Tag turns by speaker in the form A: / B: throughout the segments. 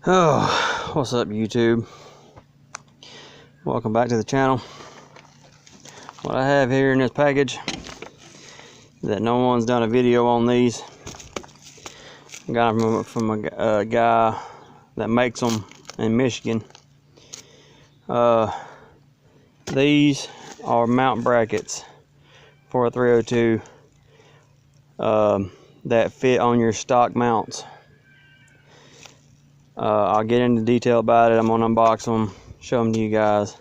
A: Oh, what's up, YouTube? Welcome back to the channel. What I have here in this package that no one's done a video on these. I got them from a guy that makes them in Michigan. These are mount brackets for a 302 that fit on your stock mounts. I'll get into detail about it. I'm gonna unbox them, show them to you guys.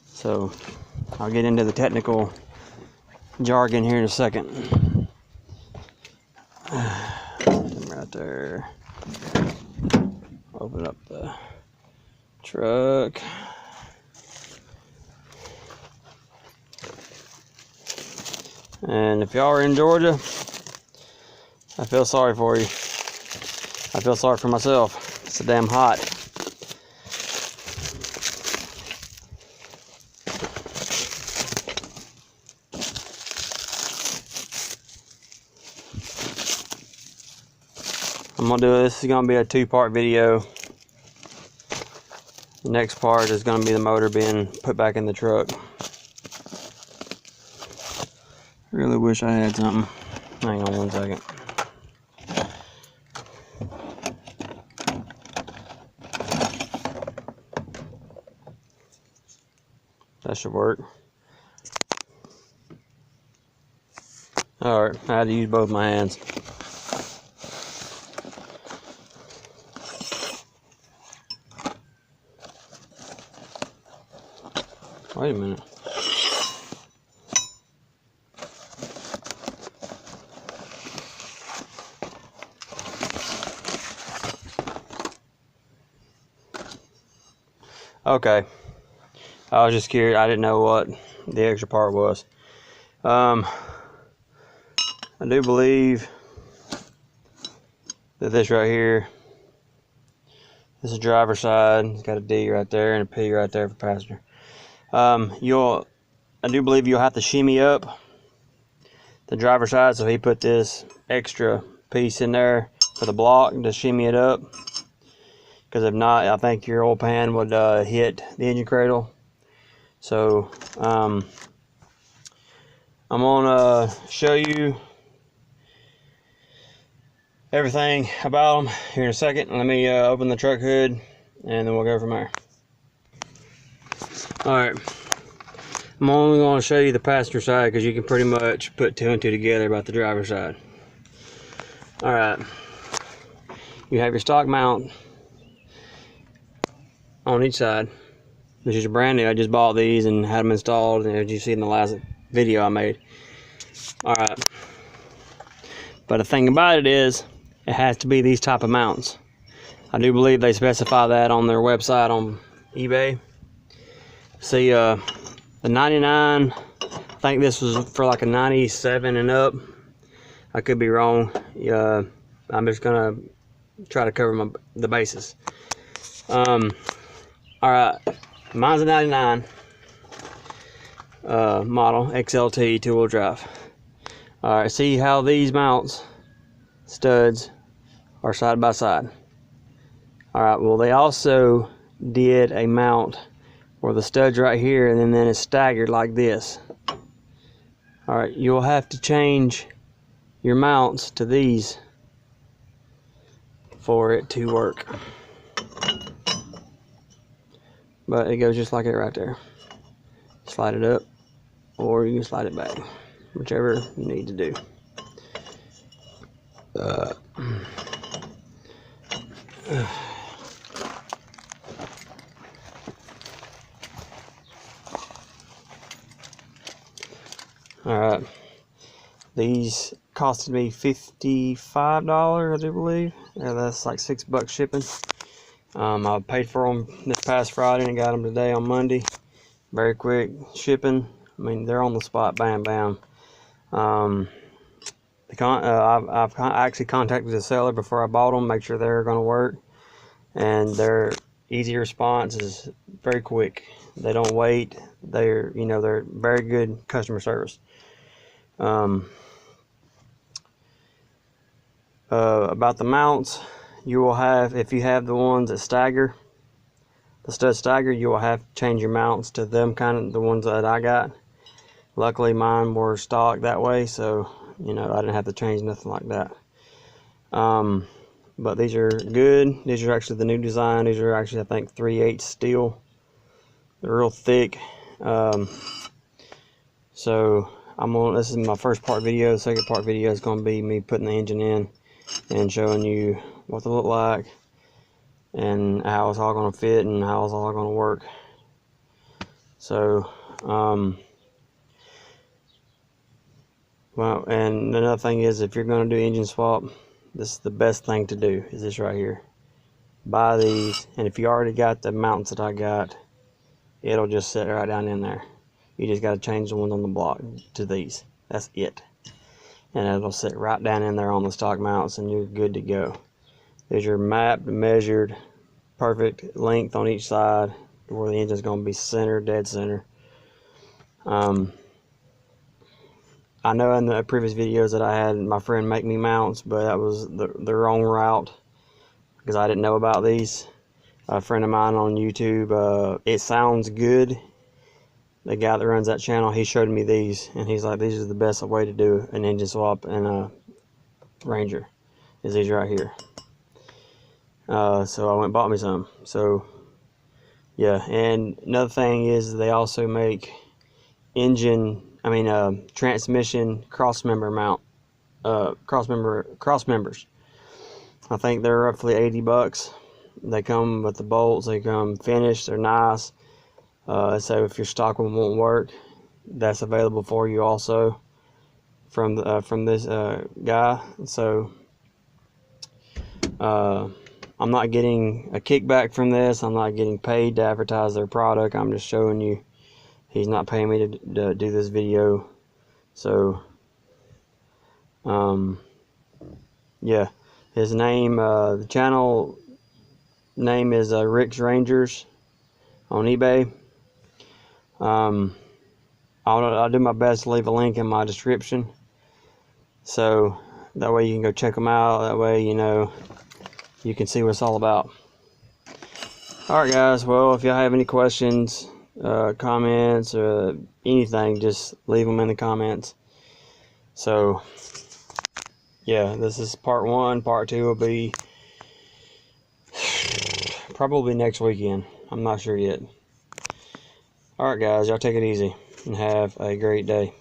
A: So I'll get into the technical jargon here in a second. Right there. Open up the truck. And if y'all are in Georgia, I feel sorry for you. I feel sorry for myself. It's so damn hot. I'm gonna do this. Is gonna be a two-part video. The next part is gonna be the motor being put back in the truck. Really wish I had something. Hang on one second. That should work. Alright, I had to use both my hands. Wait a minute. Okay. I was just curious. I didn't know what the extra part was. I do believe that this right here, this is driver's side. It's got a D right there and a P right there for passenger. I do believe you'll have to shimmy up the driver's side, so he put this extra piece in there for the block to shimmy it up. Because if not, I think your oil pan would hit the engine cradle. So I'm gonna show you everything about them here in a second. Let me open the truck hood and then we'll go from there. Alright, I'm only going to show you the passenger side because you can pretty much put two and two together about the driver's side. Alright, you have your stock mount on each side. This is brand new. I just bought these and had them installed, and as you see in the last video I made. Alright, but the thing about it is, it has to be these type of mounts. I do believe they specify that on their website on eBay. See, the 99, I think this was for like a 97 and up. I could be wrong. I'm just gonna try to cover the bases. Alright, mine's a 99 model XLT 2-wheel drive. Alright, see how these mounts studs are side by side. Alright, well, they also did a mount where the studs right here and then it's staggered like this. Alright, you'll have to change your mounts to these for it to work. But it goes just like it right there. Slide it up, or you can slide it back, whichever you need to do. Alright, these costed me $55, I do believe. Yeah, that's like $6 shipping. I paid for them this past Friday and got them today on Monday. Very quick shipping. I mean, they're on the spot, bam, bam. I've actually contacted the seller before I bought them, make sure they're going to work, and their easy response is very quick. They don't wait. They're very good customer service. About the mounts, you will have, if you have the ones that stagger, the stud stagger, you will have to change your mounts to them kind of the ones that I got. Luckily mine were stock that way, so you know I didn't have to change nothing like that. But these are good. These are actually the new design. These are actually, I think, 3/8 steel. They're real thick. So this is my first part video. The second part video is going to be me putting the engine in and showing you what they look like and how it's all going to fit and how it's all going to work. So well, and another thing is, if you're going to do engine swap, this is the best thing to do, is this right here. Buy these, and if you already got the mounts that I got, it'll just sit right down in there. You just got to change the ones on the block to these. That's it. And it'll sit right down in there on the stock mounts, and you're good to go. There's your mapped, measured, perfect length on each side, where the engine's going to be center, dead center. I know in the previous videos that I had my friend make me mounts, but that was the wrong route because I didn't know about these. A friend of mine on YouTube, It Sounds Good, the guy that runs that channel, he showed me these, and he's like, these are the best way to do an engine swap in a Ranger, is these right here. So I went and bought me some. So yeah, and another thing is they also make transmission cross members. I think they're roughly $80. They come with the bolts. They come finished. They're nice. So if your stock one won't work, that's available for you also from this guy. So I'm not getting a kickback from this. I'm not getting paid to advertise their product. I'm just showing you. He's not paying me to do this video. So yeah, his name, the channel name is Rick's Rangerz on eBay. I'll do my best to leave a link in my description, so that way you can go check them out. That way, you know, you can see what it's all about. Alright guys, well, if y'all have any questions, comments, or anything, just leave them in the comments. So yeah, this is part 1. Part 2 will be probably next weekend. I'm not sure yet. Alright guys, y'all take it easy and have a great day.